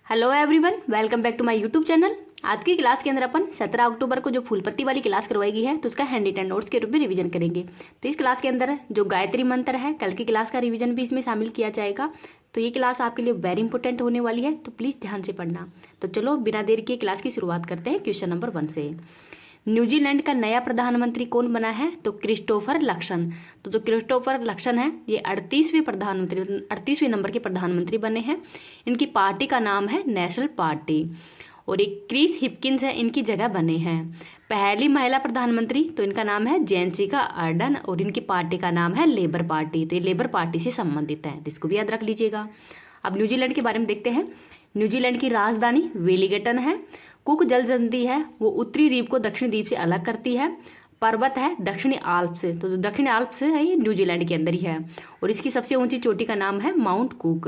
Hello everyone, welcome back to my YouTube channel. आज की class के अंदर अपन 17 अक्टूबर को जो फूल पत्ती वाली क्लास करवाई गई है तो उसका हैंड रिटन नोट्स के रूप में रिवीजन करेंगे। तो इस क्लास के अंदर जो गायत्री मंत्र है, कल की क्लास का रिवीजन भी इसमें शामिल किया जाएगा। तो ये क्लास आपके लिए वेरी इंपॉर्टेंट होने वाली है, तो प्लीज़ ध्यान से पढ़ना। तो चलो बिना देर के क्लास की शुरुआत करते हैं क्वेश्चन नंबर 1 से। न्यूजीलैंड का नया प्रधानमंत्री कौन बना है? तो क्रिस्टोफर लक्सन। तो जो क्रिस्टोफर लक्सन है ये 38वें नंबर के प्रधानमंत्री बने हैं। इनकी पार्टी का नाम है नेशनल पार्टी। और एक क्रिस हिपकिंस है, इनकी जगह बने हैं। पहली महिला प्रधानमंत्री तो इनका नाम है जेसिका अर्डन और इनकी पार्टी का नाम है लेबर पार्टी। तो ये लेबर पार्टी से संबंधित है, तो इसको भी याद रख लीजिएगा। अब न्यूजीलैंड के बारे में देखते हैं। न्यूजीलैंड की राजधानी वेलिंगटन है। कुक जल संधि है वो उत्तरी द्वीप को दक्षिणी द्वीप से अलग करती है। पर्वत है दक्षिणी आल्प से, तो जो दक्षिणी आल्प से है ये न्यूजीलैंड के अंदर ही है। और इसकी सबसे ऊंची चोटी का नाम है माउंट कुक।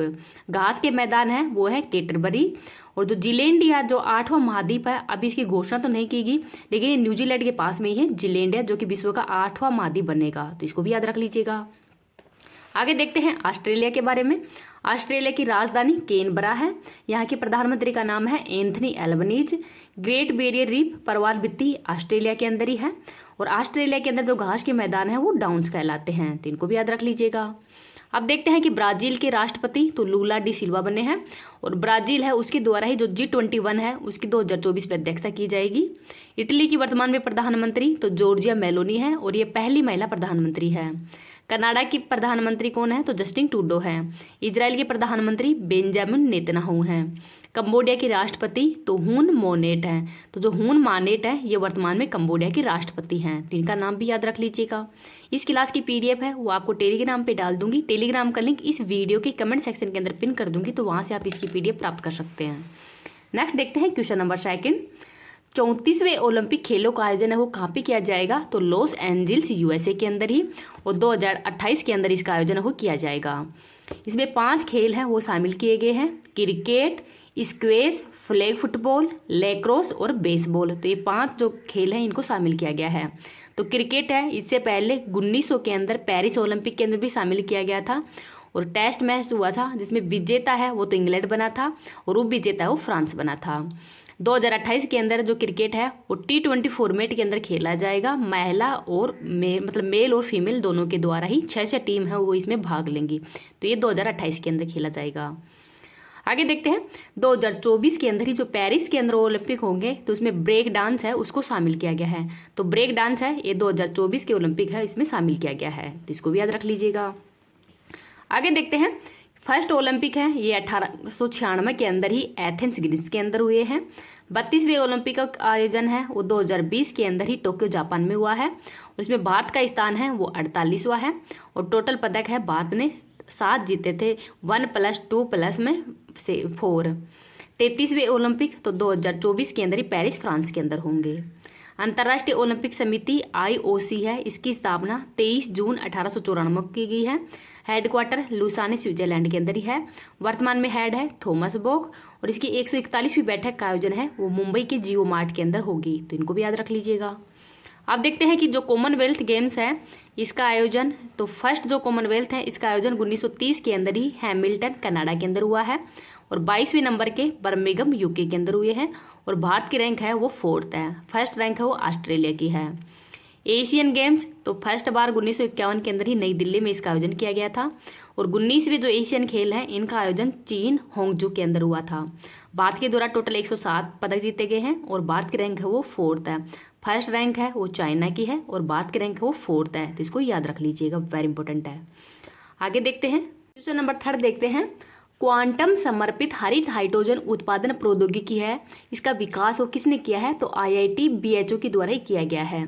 घास के मैदान है वो है केटरबरी। और जो जिलैंडिया जो 8वां महाद्वीप है, अभी इसकी घोषणा तो नहीं की गई, लेकिन ये न्यूजीलैंड के पास में ही है जिलैंडिया, जो कि विश्व का 8वां महाद्वीप बनेगा। तो इसको भी याद रख लीजिएगा। आगे देखते हैं ऑस्ट्रेलिया के बारे में। ऑस्ट्रेलिया की राजधानी कैनबरा है। यहाँ के प्रधानमंत्री का नाम है Anthony Albanese. Great Barrier Reef परवाल भित्ति ऑस्ट्रेलिया के अंदर ही है। और ऑस्ट्रेलिया के अंदर जो घास के मैदान है वो डाउन्स कहलाते हैं, तो इनको भी याद रख लीजिएगा। अब देखते हैं कि ब्राजील के राष्ट्रपति तो लूला डी सिल्वा बने हैं। और ब्राजील है उसके द्वारा ही जो G21 है उसकी 2024 में अध्यक्षता की जाएगी। इटली की वर्तमान में प्रधानमंत्री तो जॉर्जिया मेलोनी है और ये पहली महिला प्रधानमंत्री है। कनाडा की प्रधानमंत्री कौन है? तो जस्टिन ट्रूडो है। इजराइल के प्रधानमंत्री बेंजामिन नेतन्याहू हैं। कंबोडिया की राष्ट्रपति तो हुन मोनेट है। तो जो हुन मानेट है ये वर्तमान में कंबोडिया की राष्ट्रपति हैं, तो इनका नाम भी याद रख लीजिएगा। इस क्लास की PDF है वो आपको टेलीग्राम पे डाल दूंगी। टेलीग्राम का लिंक इस वीडियो के कमेंट सेक्शन के अंदर पिन कर दूंगी, तो वहाँ से आप इसकी PDF प्राप्त कर सकते हैं। नेक्स्ट देखते हैं क्वेश्चन नंबर 2। 34वें ओलंपिक खेलों का आयोजन है वो कहाँ पे किया जाएगा? तो लॉस एंजल्स USA के अंदर ही। और 2028 के अंदर इसका आयोजन वो किया जाएगा। इसमें 5 खेल हैं वो शामिल किए गए हैं। Cricket, squash, flag football, lacrosse और बेसबॉल। तो ये 5 जो खेल हैं इनको शामिल किया गया है। तो क्रिकेट है, इससे पहले 1900 के अंदर पेरिस ओलंपिक के अंदर भी शामिल किया गया था। और टेस्ट मैच हुआ था जिसमें विजेता है वो तो इंग्लैंड बना था और उप विजेता है वो फ्रांस बना था। 2028 के अंदर जो क्रिकेट है वो T20 फॉर्मेट के अंदर खेला जाएगा। महिला और मेल और फीमेल दोनों के द्वारा ही 6 टीम है वो इसमें भाग लेंगी। तो ये 2028 के अंदर खेला जाएगा। आगे देखते हैं 2024 के अंदर ही जो पेरिस के अंदर ओलंपिक होंगे तो उसमें ब्रेक डांस है उसको शामिल किया गया है। तो ब्रेक डांस है ये 2024 के ओलंपिक है इसमें शामिल किया गया है, तो इसको भी याद रख लीजिएगा। आगे देखते हैं फर्स्ट ओलंपिक है ये 1896 के अंदर ही एथेंस ग्रीस के अंदर हुए हैं। 32वें ओलंपिक का आयोजन है वो 2020 के अंदर ही टोक्यो जापान में हुआ है। और इसमें भारत का स्थान है वो 48वां है। और टोटल पदक है भारत ने 7 जीते थे, 1+2+ में से 4। 33वें ओलंपिक तो 2024 के अंदर ही पेरिस फ्रांस के अंदर होंगे। अंतर्राष्ट्रीय ओलंपिक समिति IOC है, इसकी स्थापना 23 जून 1894 की गई है। हेडक्वार्टर लुसाने स्विट्जरलैंड के अंदर ही है। वर्तमान में हेड है थॉमस बॉक। और इसकी 141वीं बैठक का आयोजन है वो मुंबई के जियो मार्ट के अंदर होगी, तो इनको भी याद रख लीजिएगा। अब देखते हैं कि जो कॉमनवेल्थ गेम्स है इसका आयोजन, तो फर्स्ट जो कॉमनवेल्थ है इसका आयोजन 1930 के अंदर ही हैमिल्टन कनाडा के अंदर हुआ है। और 22वें नंबर के बर्मिंघम UK के अंदर हुए हैं। और भारत की रैंक है वो 4th है। फर्स्ट रैंक है वो ऑस्ट्रेलिया की है। एशियन गेम्स तो फर्स्ट बार 1951 के अंदर ही नई दिल्ली में इसका आयोजन किया गया था। और 19वें जो एशियन खेल हैं इनका आयोजन चीन होंगजू के अंदर हुआ था। भारत के द्वारा टोटल 107 पदक जीते गए हैं और भारत की रैंक है वो 4th है। फर्स्ट रैंक है वो चाइना की है और भारत की रैंक है वो 4th है, तो इसको याद रख लीजिएगा, वेरी इंपॉर्टेंट है। आगे देखते हैं क्वेश्चन नंबर 3 देखते हैं। क्वांटम समर्पित हरित हाइड्रोजन उत्पादन प्रौद्योगिकी है, इसका विकास वो किसने किया है? तो IIT BHO के द्वारा ही किया गया है।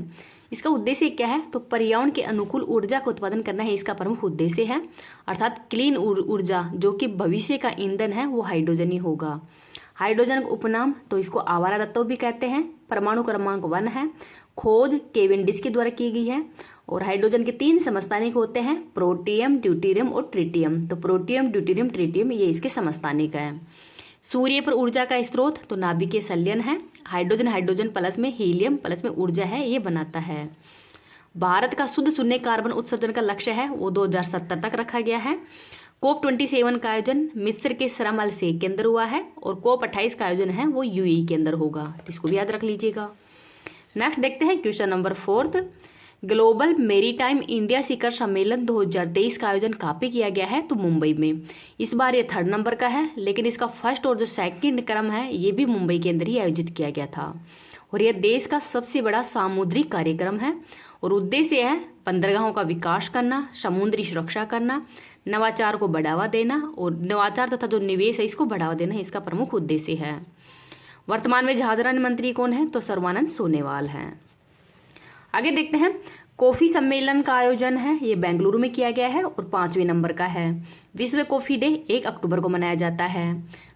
इसका उद्देश्य क्या है? तो पर्यावरण के अनुकूल ऊर्जा का उत्पादन करना है इसका प्रमुख उद्देश्य है। अर्थात क्लीन ऊर्जा जो कि भविष्य का ईंधन है वो हाइड्रोजन ही होगा। हाइड्रोजन का उपनाम तो इसको आवारा तत्व भी कहते हैं। परमाणु क्रमांक 1 है। खोज केवेंडिश के द्वारा की गई है। और हाइड्रोजन के 3 समस्थानिक होते हैं, प्रोटियम, ड्यूटेरियम और ट्रिटियम। तो प्रोटियम, ड्यूटेरियम, ट्रिटियम ये इसके समस्थानिक है। सूर्य पर ऊर्जा का स्रोत तो नाभिकीय संलयन है। हाइड्रोजन प्लस में हीलियम प्लस में ऊर्जा है ये बनाता है। भारत का शुद्ध शून्य कार्बन उत्सर्जन का लक्ष्य है वो 2070 तक रखा गया है। COP27 का आयोजन मिस्र के शर्म अल शेख के अंदर हुआ है और COP28 का आयोजन है वो यूएई के अंदर होगा, तो इसको भी याद रख लीजिएगा। नेक्स्ट देखते हैं question number 4। Global Maritime India शिखर सम्मेलन 2023 का आयोजन कहाँ पे किया गया है, तो मुंबई में। इस बार ये 3rd नंबर का है, लेकिन इसका फर्स्ट और जो सेकंड क्रम है ये भी मुंबई के अंदर ही आयोजित किया गया था। और यह देश का सबसे बड़ा सामुद्रिक कार्यक्रम है और उद्देश्य है बंदरगाहों का विकास करना, समुद्री सुरक्षा करना, नवाचार को बढ़ावा देना और नवाचार तथा जो निवेश है इसको बढ़ावा देना इसका प्रमुख उद्देश्य है। वर्तमान में जहाजरानी मंत्री कौन है, तो सर्बानंद सोनोवाल हैं। आगे देखते हैं, कॉफी सम्मेलन का आयोजन है ये बेंगलुरु में किया गया है और 5वें नंबर का है। विश्व कॉफी डे 1 अक्टूबर को मनाया जाता है।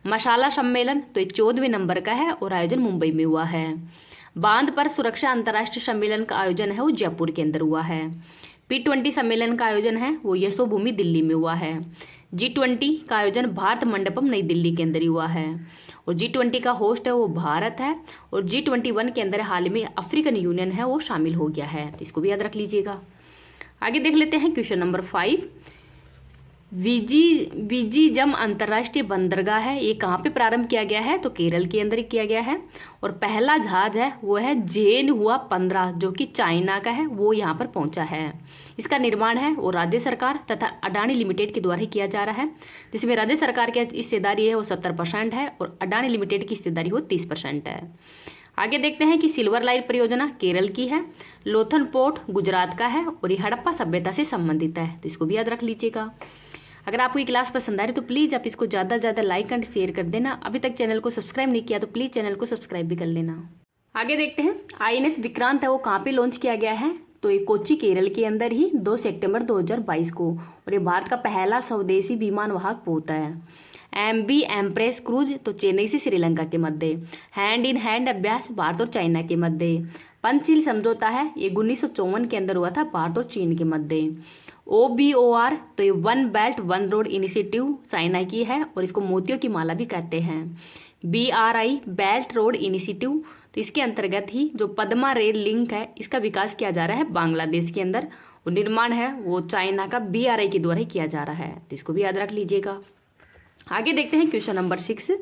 मसाला सम्मेलन तो ये 14वें नंबर का है और आयोजन मुंबई में हुआ है। बांध पर सुरक्षा अंतर्राष्ट्रीय सम्मेलन का आयोजन है वो जयपुर के अंदर हुआ है। P20 सम्मेलन का आयोजन है वो यशोभूमि दिल्ली में हुआ है। G20 का आयोजन भारत मंडपम नई दिल्ली के अंदर ही हुआ है और G20 का होस्ट है वो भारत है और G21 के अंदर हाल में अफ्रीकन यूनियन है वो शामिल हो गया है, तो इसको भी याद रख लीजिएगा। आगे देख लेते हैं क्वेश्चन नंबर 5। विजिजम अंतर्राष्ट्रीय बंदरगाह है ये कहाँ पे प्रारंभ किया गया है, तो केरल के अंदर ही किया गया है और पहला जहाज है वो है जेन हुआ 15 जो कि चाइना का है वो यहाँ पर पहुँचा है। इसका निर्माण है वो राज्य सरकार तथा अडानी लिमिटेड के द्वारा ही किया जा रहा है, जिसमें राज्य सरकार की हिस्सेदारी है वो 70% है और अडानी लिमिटेड की हिस्सेदारी वो 30% है। आगे देखते हैं कि सिल्वर लाइन परियोजना केरल की है, लोथल पोर्ट गुजरात का है और ये हड़प्पा सभ्यता से संबंधित है, तो इसको भी याद रख लीजिएगा। अगर आपको ये क्लास पसंद आ रही तो प्लीज़ आप इसको ज़्यादा से ज़्यादा लाइक एंड शेयर कर देना। अभी तक चैनल को सब्सक्राइब नहीं किया तो प्लीज़ चैनल को सब्सक्राइब भी कर लेना। आगे देखते हैं, INS विक्रांत है वो कहाँ पे लॉन्च किया गया है, तो ये कोच्चि केरल के अंदर ही 2 सितंबर 2022 को और ये भारत का पहला स्वदेशी विमान वाहक पोत है। MV एम्प्रेस क्रूज तो चेन्नई से श्रीलंका के मध्य। हैंड इन हैंड अभ्यास भारत और चाइना के मध्य। पंचशील समझौता है ये 1954 के अंदर हुआ था भारत और चीन के मध्य। OBOR तो ये 1 बेल्ट 1 रोड इनिशिएटिव चाइना की है और इसको मोतियों की माला भी कहते हैं। BRI बेल्ट रोड इनिशिएटिव तो इसके अंतर्गत ही जो पद्मा रेल लिंक है इसका विकास किया जा रहा है बांग्लादेश के अंदर और निर्माण है वो चाइना का BRI के द्वारा ही किया जा रहा है, तो इसको भी याद रख लीजिएगा। आगे देखते हैं question number 6।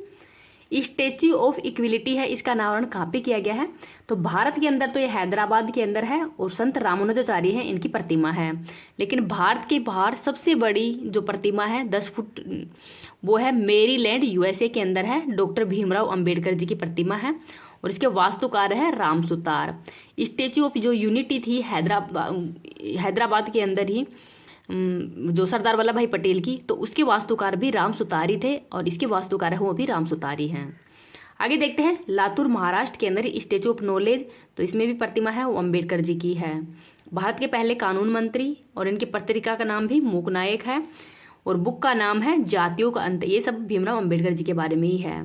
Statue of equality है इसका अनावरण कहाँ पे किया गया है, तो भारत के अंदर तो ये हैदराबाद के अंदर है और संत रामानुजाचार्य हैं इनकी प्रतिमा है। लेकिन भारत के बाहर सबसे बड़ी जो प्रतिमा है 10 फुट वो है मेरीलैंड USA के अंदर है, डॉक्टर भीमराव अंबेडकर जी की प्रतिमा है और इसके वास्तुकार है राम सुतार। स्टैच्यू ऑफ जो यूनिटी थी हैदराबाद के अंदर ही जो सरदार वल्लभ भाई पटेल की, तो उसके वास्तुकार भी राम सुतारी थे और इसके वास्तुकार है वो भी राम सुतारी हैं। आगे देखते हैं, लातूर महाराष्ट्र के अंदर स्टैच्यू ऑफ नॉलेज तो इसमें भी प्रतिमा है वो अम्बेडकर जी की है। भारत के पहले कानून मंत्री और इनकी पत्रिका का नाम भी मूक नायक है और बुक का नाम है जातियों का अंत। ये सब भीमराव अम्बेडकर जी के बारे में ही है।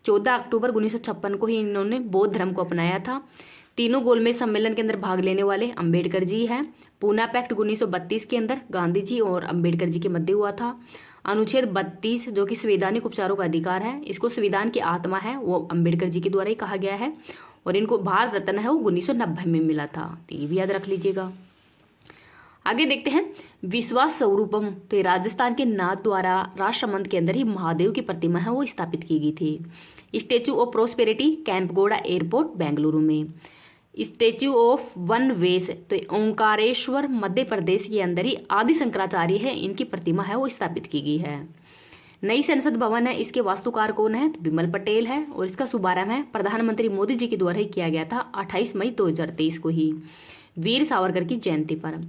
14 अक्टूबर 1956 को ही इन्होंने बौद्ध धर्म को अपनाया था। तीनों गोलमेज सम्मेलन के अंदर भाग लेने वाले अम्बेडकर जी हैं। पूना पैक्ट 1932 के अंदर गांधी जी और अम्बेडकर जी के मध्य हुआ था। अनुच्छेद 32 जो कि संवैधानिक उपचारों का अधिकार है, इसको संविधान की आत्मा है वो अम्बेडकर जी के द्वारा ही कहा गया है और इनको भारत रत्न है वो 1990 में मिला था, तो ये भी याद रख लीजिएगा। आगे देखते हैं, विश्वास स्वरूपम तो ये राजस्थान के नाथ द्वारा राष्ट्रमंच के अंदर ही महादेव की प्रतिमा है वो स्थापित की गई थी। Statue of Prosperity Kempegowda airport Bengaluru में। स्टैच्यू ऑफ वन वेस तो ओंकारेश्वर मध्य प्रदेश के अंदर ही आदि शंकराचार्य है इनकी प्रतिमा है वो स्थापित की गई है। नई संसद भवन है इसके वास्तुकार कौन है, तो विमल पटेल है और इसका शुभारंभ है प्रधानमंत्री मोदी जी के द्वारा ही किया गया था 28 मई 2023 को ही वीर सावरकर की जयंती पर।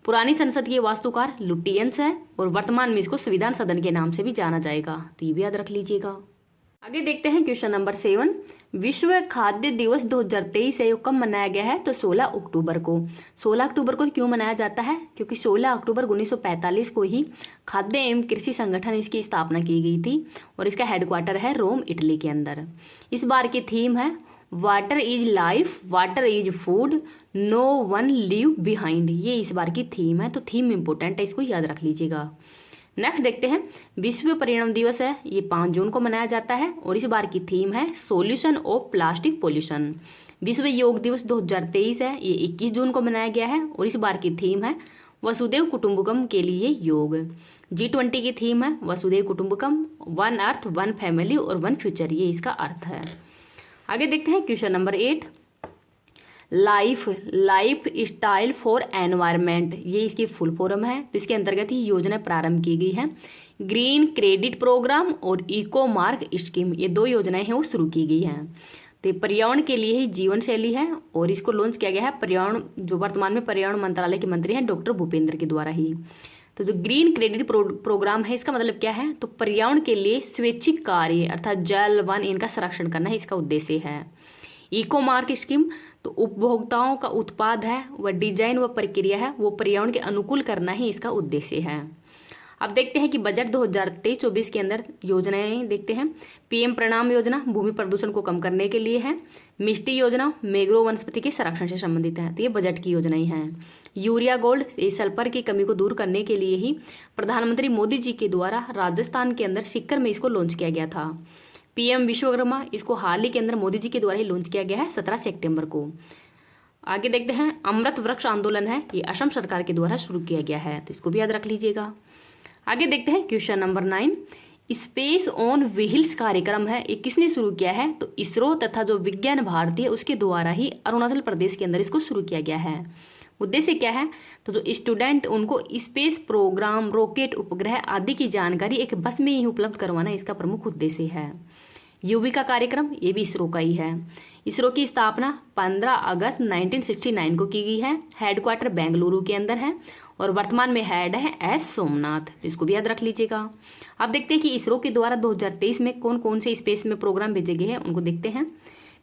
पुरानी संसद के वास्तुकार लुटियंस है और वर्तमान में इसको संविधान सदन के नाम से भी जाना जाएगा, तो ये भी याद रख लीजिएगा। आगे देखते हैं क्वेश्चन नंबर 7। विश्व खाद्य दिवस 2023 है कब मनाया गया है, तो 16 अक्टूबर को। 16 अक्टूबर को क्यों मनाया जाता है, क्योंकि 16 अक्टूबर 1945 को ही खाद्य एवं कृषि संगठन इसकी स्थापना की गई थी और इसका हेडक्वार्टर है रोम इटली के अंदर। इस बार की थीम है water is life, water is food, no one leave behind. ये इस बार की थीम है, तो थीम इंपोर्टेंट है, इसको याद रख लीजिएगा। नेक्स्ट देखते हैं, विश्व पर्यावरण दिवस है ये 5 जून को मनाया जाता है और इस बार की थीम है सॉल्यूशन ऑफ प्लास्टिक पोल्यूशन। विश्व योग दिवस 2023 है ये 21 जून को मनाया गया है और इस बार की थीम है वसुदेव कुटुंबकम के लिए योग। G20 की थीम है वसुधैव कुटुंबकम, वन अर्थ वन फैमिली और वन फ्यूचर, ये इसका अर्थ है। आगे देखते हैं question number 8, life style for environment, ये इसकी फुल फॉर्म है। तो इसके अंतर्गत ही योजना प्रारंभ की गई है। ग्रीन क्रेडिट प्रोग्राम और इको मार्क स्कीम, ये 2 योजनाएं हैं वो शुरू की गई हैं। तो पर्यावरण के लिए ही जीवन शैली है और इसको लॉन्च किया गया है पर्यावरण, जो वर्तमान में पर्यावरण मंत्रालय के मंत्री हैं डॉक्टर भूपेंद्र के द्वारा ही। तो जो ग्रीन क्रेडिट प्रोग्राम है, इसका मतलब क्या है, तो पर्यावरण के लिए स्वैच्छिक कार्य अर्थात जल वन इनका संरक्षण करना है, इसका उद्देश्य है। इको मार्क स्कीम, तो उपभोक्ताओं का उत्पाद है वह डिजाइन व प्रक्रिया है वो पर्यावरण के अनुकूल करना ही इसका उद्देश्य है। अब देखते हैं कि बजट 2023-24 के अंदर योजनाएं देखते हैं। पीएम प्रणाम योजना भूमि प्रदूषण को कम करने के लिए है। मिष्टी योजना मैंग्रोव वनस्पति के संरक्षण से संबंधित है, तो ये बजट की योजनाएं हैं। यूरिया गोल्ड, ये सल्फर की कमी को दूर करने के लिए ही प्रधानमंत्री मोदी जी के द्वारा राजस्थान के अंदर सीकर में इसको लॉन्च किया गया था। पीएम विश्वकर्मा, इसको हाल ही के अंदर मोदी जी के द्वारा ही लॉन्च किया गया है 17 सितंबर को। आगे देखते हैं अमृत वृक्ष आंदोलन है, ये असम सरकार के द्वारा शुरू किया गया है, तो इसको भी याद रख लीजिएगा। आगे देखते हैं question number 9, space on wheels कार्यक्रम है, ये किसने शुरू किया है, तो इसरो तथा जो विज्ञान भारती है उसके द्वारा ही अरुणाचल प्रदेश के अंदर इसको शुरू किया गया है। उद्देश्य क्या है, तो जो स्टूडेंट उनको स्पेस प्रोग्राम, रॉकेट, उपग्रह आदि की जानकारी एक बस में ही उपलब्ध करवाना इसका प्रमुख उद्देश्य है। युविका कार्यक्रम, ये भी इसरो का ही है। इसरो की स्थापना 15 अगस्त 1969 को की गई है। हेडक्वार्टर बेंगलुरु के अंदर है और वर्तमान में हेड है एस सोमनाथ, तो इसको भी याद रख लीजिएगा। अब देखते हैं कि इसरो के द्वारा 2023 में कौन कौन से स्पेस में प्रोग्राम भेजे गए हैं, उनको देखते हैं।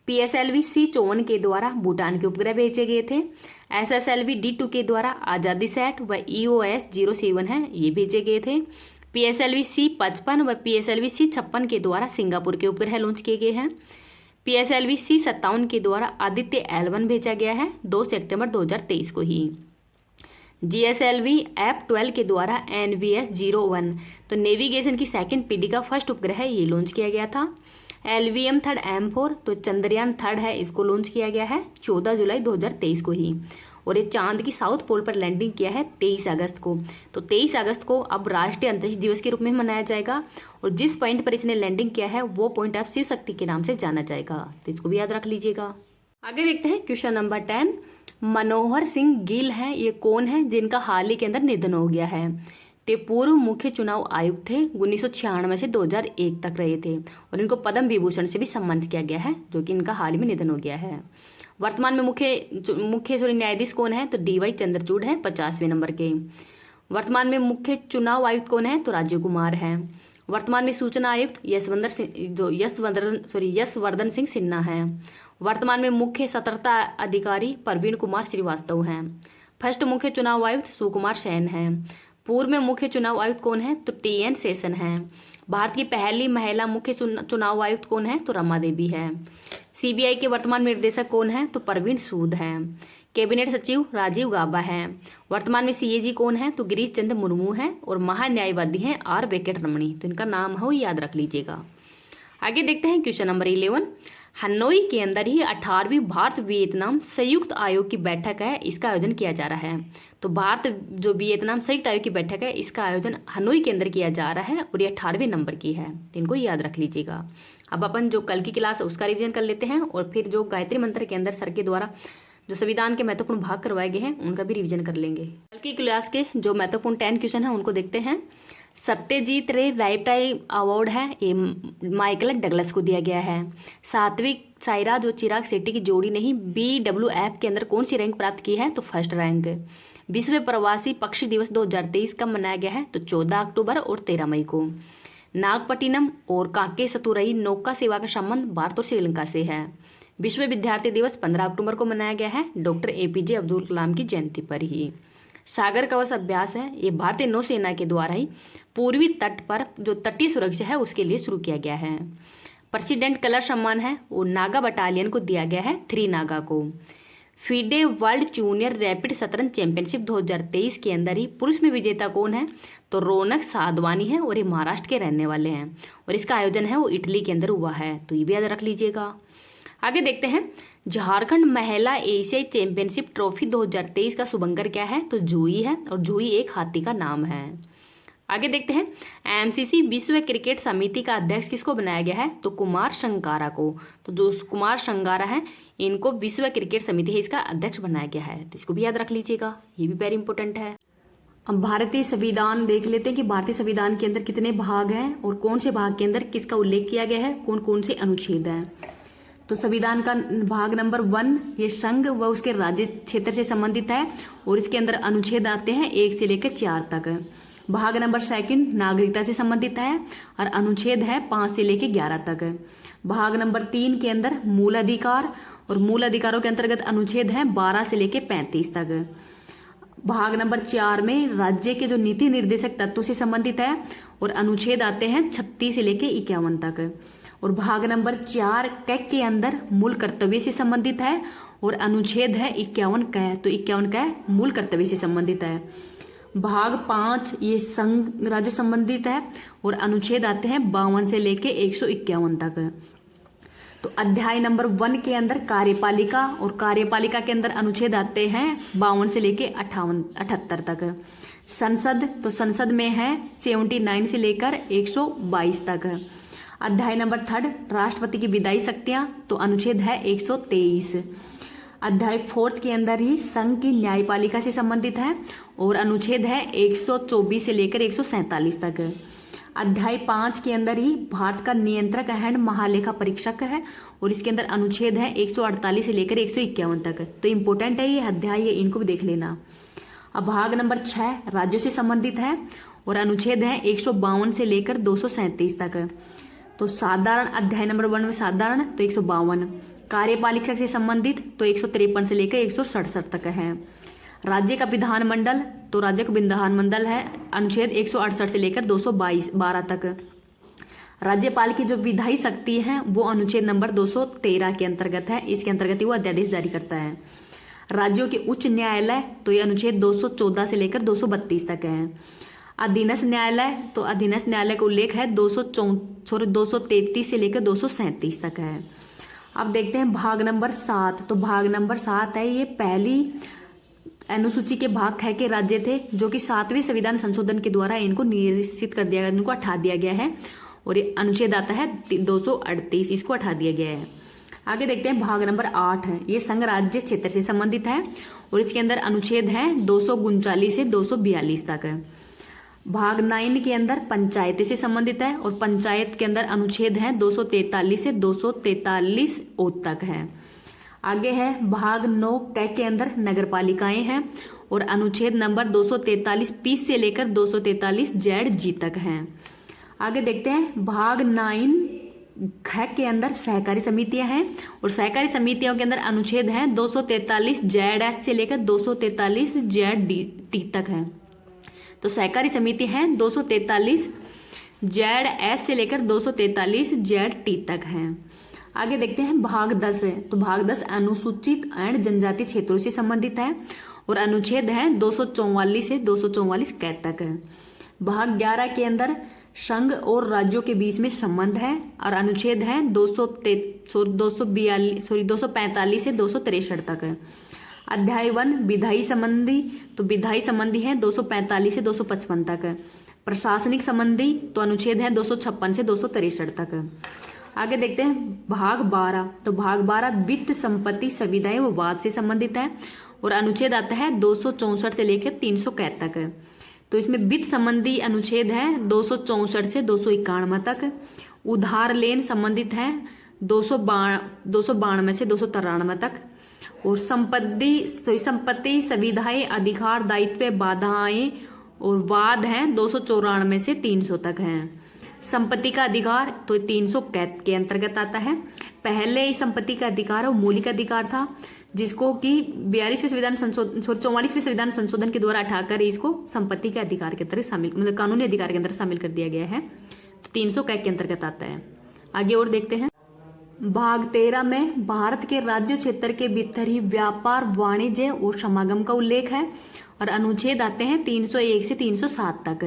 PSLV C54 के द्वारा भूटान के उपग्रह भेजे गए थे। SSLV D2 के द्वारा आजादी सैट व EOS 07 है, ये भेजे गए थे। PSLV C55 व PSLV C56 के द्वारा सिंगापुर के उपग्रह लॉन्च किए गए हैं। PSLV C57 के द्वारा आदित्य L1 भेजा गया है 2 सितंबर 2023 को ही। GSLV F12 के द्वारा NVS 01, तो नेविगेशन की 2nd पीढ़ी का फर्स्ट उपग्रह है, ये लॉन्च किया गया था। LVM 3rd M4, तो चंद्रयान 3 है, इसको लॉन्च किया गया है 14 जुलाई 2023 को ही। और ये चांद की साउथ पोल पर लैंडिंग किया है 23 अगस्त को। तो 23 अगस्त को अब राष्ट्रीय अंतरिक्ष दिवस के रूप में मनाया जाएगा और जिस पॉइंट पर इसने लैंडिंग किया है वो पॉइंट अब शिव शक्ति के नाम से जाना जाएगा, तो इसको भी याद रख लीजिएगा। आगे देखते हैं क्वेश्चन नंबर 10, मनोहर सिंह गिल है, ये कौन है जिनका हाल ही के अंदर निधन हो गया है। ते पूर्व मुख्य चुनाव आयुक्त थे, 1996 से 2001 तक रहे थे और इनको पद्म विभूषण से भी सम्मानित किया गया है, जो कि इनका हाल ही में निधन हो गया है। वर्तमान में मुख्य न्यायाधीश कौन है, तो DY चंद्रचूड़ है 50वें नंबर के। वर्तमान में मुख्य चुनाव आयुक्त कौन है, तो राजीव कुमार है। वर्तमान में सूचना आयुक्त यशवर्धन सिंह सिन्हा है। वर्तमान में मुख्य सतर्कता अधिकारी प्रवीण कुमार श्रीवास्तव हैं। फर्स्ट मुख्य चुनाव आयुक्त सुकुमार सेन है। पूर्व में मुख्य चुनाव आयुक्त कौन है, तो TN शेषन है। भारत की पहली महिला मुख्य चुनाव आयुक्त कौन है, तो रमा देवी है। CBI के वर्तमान निर्देशक कौन है, तो परवीन सूद है। कैबिनेट सचिव राजीव गाबा है। वर्तमान में CAG कौन है, तो गिरीश चंद्र मुर्मू है और महान्यायवादी हैं R वेंकटरमणी, तो इनका नाम हो याद रख लीजिएगा। आगे देखते हैं क्वेश्चन नंबर 11, हनोई के अंदर ही 18वीं भारत वियतनाम संयुक्त आयोग की बैठक है, इसका आयोजन किया जा रहा है। तो भारत जो वियतनाम संयुक्त आयोग की बैठक है, इसका आयोजन हनोई के अंदर किया जा रहा है और ये 18वें नंबर की है, तो इनको याद रख लीजिएगा। अब अपन जो कल की क्लास है उसका रिवीजन कर लेते हैं और फिर जो गायत्री मंत्र के अंदर सर के द्वारा जो संविधान के महत्वपूर्ण भाग करवाए गए हैं उनका भी रिवीजन कर लेंगे। कल की क्लास के जो महत्वपूर्ण 10 क्वेश्चन है उनको देखते हैं। सत्यजीत रे लाइफटाइम अवार्ड है, ये माइकल डगलस को दिया गया है। सात्विक साइराज जो चिराग शेट्टी की जोड़ी ने ही BWF के अंदर कौन सी रैंक प्राप्त की है, तो फर्स्ट रैंक। विश्व प्रवासी पक्षी दिवस 2023 कब मनाया गया है, तो 14 अक्टूबर और 13 मई को। नागपट्टिनम और काके सतुरई नौका सेवा का संबंध भारत और श्रीलंका से है। विश्व विद्यार्थी दिवस 15 अक्टूबर को मनाया गया है डॉक्टर APJ अब्दुल कलाम की जयंती पर ही। सागर कवच अभ्यास है, ये भारतीय नौसेना के द्वारा ही पूर्वी तट पर जो तटीय सुरक्षा है उसके लिए शुरू किया गया है। प्रेसिडेंट कलर सम्मान है वो नागा बटालियन को दिया गया है 3 नागा को। फीडे वर्ल्ड जूनियर रैपिड शतरंज चैंपियनशिप 2023 के अंदर ही पुरुष में विजेता कौन है, तो रौनक साधवानी है और ये महाराष्ट्र के रहने वाले हैं और इसका आयोजन है वो इटली के अंदर हुआ है, तो ये भी याद रख लीजिएगा। आगे देखते हैं झारखंड महिला एशियाई चैंपियनशिप ट्रॉफी 2023 का शुभंकर क्या है, तो जूही है और जूही एक हाथी का नाम है। आगे देखते हैं, एमसीसी विश्व क्रिकेट समिति का अध्यक्ष किसको बनाया गया है? तो कुमार संगारा को। तो जो कुमार संगारा है इनको विश्व क्रिकेट समिति है इसका अध्यक्ष बनाया गया है, तो इसको भी याद रख लीजिएगा, ये भी वेरी इंपॉर्टेंट है। अब भारतीय संविधान देख लेते हैं कि भारतीय संविधान के अंदर कितने भाग हैं और कौन से भाग के अंदर किसका उल्लेख किया गया है, कौन कौन से अनुच्छेद हैं। तो संविधान का भाग नंबर 1 ये संघ व उसके राज्य क्षेत्र से संबंधित है और इसके अंदर अनुच्छेद आते हैं 1 से लेकर 4 तक। भाग नंबर 2 नागरिकता से संबंधित है और अनुच्छेद है 5 से लेकर 11 तक। भाग नंबर 3 के अंदर मूल अधिकार और मूल अधिकारों के अंतर्गत अनुच्छेद है 12 से लेकर 35 तक। भाग नंबर 4 में राज्य के जो नीति निर्देशक तत्व से संबंधित है और अनुच्छेद आते हैं 36 से लेकर 51 तक। और भाग नंबर 4 क के अंदर मूल कर्तव्य से संबंधित है और अनुच्छेद है 51 क, तो 51 क मूल कर्तव्य से संबंधित है। भाग 5 ये संघ राज्य संबंधित है और अनुच्छेद आते हैं 52 से लेके 151 तक। तो अध्याय नंबर 1 के अंदर कार्यपालिका और कार्यपालिका के अंदर अनुच्छेद आते हैं 52 से लेके 78 तक। संसद, तो संसद में है 79 से लेकर 122 तक। अध्याय नंबर 3 राष्ट्रपति की विधायी शक्तियां, तो अनुच्छेद है 123। अध्याय 4 के अंदर ही संघ की न्यायपालिका से संबंधित है और अनुच्छेद है 124 से लेकर 147 तक। अध्याय 5 के अंदर ही भारत का नियंत्रक एंड महालेखा परीक्षक है और इसके अंदर अनुच्छेद है 148 से लेकर 151 तक। तो इम्पोर्टेंट है ये अध्याय, ये इनको भी देख लेना। अब भाग नंबर 6 राज्यों से संबंधित है और अनुच्छेद है 152 से लेकर 237 तक। तो साधारण अध्याय नंबर 1 में साधारण तो 152, कार्यपालिका से संबंधित तो 153 से लेकर 167 तक है। राज्य का विधानमंडल, तो राज्य का विधानमंडल है अनुच्छेद 168 से लेकर 212 तक। राज्यपाल की जो विधायी शक्ति है वो अनुच्छेद नंबर 213 के अंतर्गत है, इसके अंतर्गत ही वो अध्यादेश जारी करता है। राज्यों के उच्च न्यायालय, तो ये अनुच्छेद 214 से लेकर 232 तक है। अधीनस्थ न्यायालय, तो अधीनस्थ न्यायालय का उल्लेख है 233 से लेकर 237 तक है। अब देखते हैं भाग नंबर 7, तो भाग नंबर 7 है ये पहली अनुसूची के भाग ख के राज्य थे जो कि 7वें संविधान संशोधन के द्वारा इनको निश्चित कर दिया गया, इनको हटा दिया गया है और ये अनुच्छेद आता है 238, इसको हटा दिया गया है। आगे देखते हैं भाग नंबर 8 है ये संघ राज्य क्षेत्र से संबंधित है और इसके अंदर अनुच्छेद है 239 से 242 तक। भाग 9 के अंदर पंचायत से संबंधित है और पंचायत के अंदर अनुच्छेद है 243 से 243 ओ तक है। आगे है भाग 9 क के अंदर नगर पालिकाएं हैं और अनुच्छेद नंबर 243 पी से लेकर 243 जेड जी तक हैं। आगे देखते हैं भाग 9 ख के अंदर सहकारी समितियां हैं और सहकारी समितियों के अंदर अनुच्छेद है 243 जेड एच से लेकर 243 जेड टी तक है। तो सहकारी समिति है 243 जेड एस से लेकर 243 जेड टी तक है। आगे देखते हैं भाग 10 है, तो भाग 10 अनुसूचित एंड जनजाति क्षेत्रों से संबंधित है और अनुच्छेद है 244 से 244 क तक है। भाग 11 के अंदर संघ और राज्यों के बीच में संबंध है और अनुच्छेद है 245 से 263 तक है। अध्याय 1 विधायी संबंधी, तो विधायी संबंधी है 245 से 255 तक है। प्रशासनिक संबंधी, तो अनुच्छेद है 256 से 263 तक है। आगे देखते हैं भाग 12, तो भाग 12 वित्त संपत्ति सुविधाएं व वाद से संबंधित है और अनुच्छेद आता है 264 से लेकर 300 तक है। तो इसमें वित्त संबंधी अनुच्छेद है 264 से 291 तक। उधार लेन संबंधित है 292 से 293 तक और संपत्ति सुविधाएं अधिकार दायित्व बाधाएं और वाद है 294 से 300 तक हैं। संपत्ति का अधिकार तो 300 के अंतर्गत आता है। पहले ही संपत्ति का अधिकार और मौलिक अधिकार था जिसको कि 44वें संविधान संशोधन के द्वारा हटाकर इसको संपत्ति के अधिकार के अंतर्गत शामिल, मतलब कानूनी अधिकार के अंदर शामिल कर दिया गया है। तो 300 के अंतर्गत आता है। आगे और देखते हैं भाग 13 में भारत के राज्य क्षेत्र के भीतर ही व्यापार वाणिज्य और समागम का उल्लेख है और अनुच्छेद आते हैं 301 से 307 तक।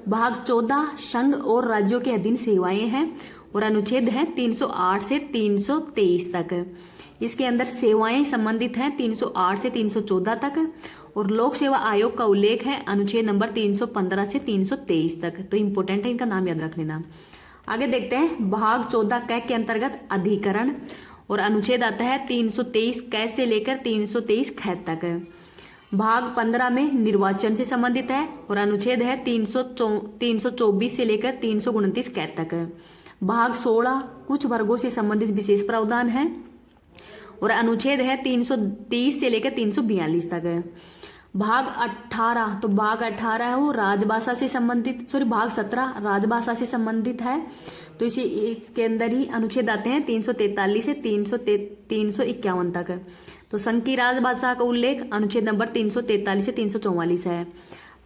भाग 14 संघ और राज्यों के अधीन सेवाएं हैं और अनुच्छेद है 308 से 323 तक। इसके अंदर सेवाएं संबंधित हैं 308 से 314 तक और लोक सेवा आयोग का उल्लेख है अनुच्छेद नंबर 315 से 323 तक। तो इम्पोर्टेंट है, इनका नाम याद रख लेना। आगे देखते हैं भाग 14 क के अंतर्गत अधिकरण, और अनुच्छेद आता है 323 क से लेकर 323 ख तक। भाग 15 में निर्वाचन से संबंधित है और अनुच्छेद है 324 से लेकर 329 क तक। भाग 16 कुछ वर्गों से संबंधित विशेष प्रावधान है और अनुच्छेद है 330 से लेकर 342 तक है। भाग 18, तो भाग 18 है वो राजभाषा से संबंधित, भाग 17 राजभाषा से संबंधित है। तो इसके अंदर ही अनुच्छेद आते हैं 343 से 351 तक। तो संघ की राजभाषा का उल्लेख अनुच्छेद नंबर 343 से 344 है।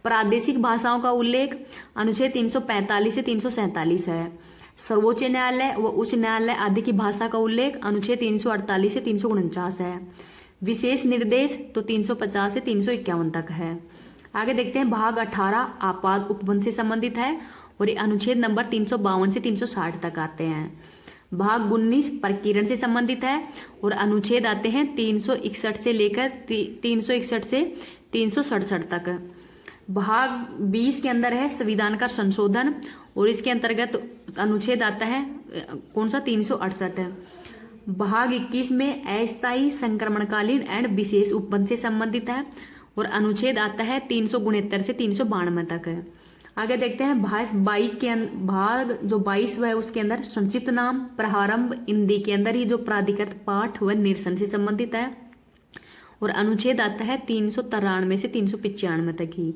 प्रादेशिक भाषाओं का उल्लेख अनुच्छेद 345 से 347 है। सर्वोच्च न्यायालय व उच्च न्यायालय आदि की भाषा का उल्लेख अनुच्छेद 348 से 349 है। विशेष निर्देश तो 350 से 351 तक है। आगे देखते हैं भाग 18 आपात उपबंध से संबंधित है और ये अनुच्छेद नंबर 352 से 360 तक आते हैं। भाग 19 प्रकीर्णन से संबंधित है और अनुच्छेद आते हैं 361 से लेकर 361 से 367 तक। भाग 20 के अंदर है संविधान का संशोधन और इसके अंतर्गत अनुच्छेद आता है कौन सा 368 है। भाग 21 में अस्थायी संक्रमणकालीन एंड विशेष उपबंध से संबंधित है और अनुच्छेद आता है 369 से 392 तक है। आगे देखते हैं भाग जो 22 है उसके अंदर संक्षिप्त नाम प्रारंभ हिंदी के अंदर ही जो प्राधिकृत पाठ व निरसन से संबंधित है और अनुच्छेद आता है 393 से 395 तक ही।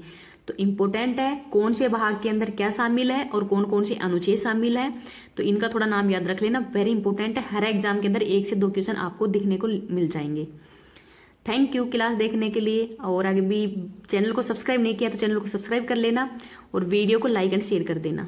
तो इम्पोर्टेंट है कौन से भाग के अंदर क्या शामिल है और कौन कौन से अनुच्छेद शामिल है, तो इनका थोड़ा नाम याद रख लेना, वेरी इंपॉर्टेंट है। हर एग्जाम के अंदर 1 से 2 क्वेश्चन आपको दिखने को मिल जाएंगे। थैंक यू क्लास देखने के लिए, और अगर भी चैनल को सब्सक्राइब नहीं किया तो चैनल को सब्सक्राइब कर लेना और वीडियो को लाइक एंड शेयर कर देना।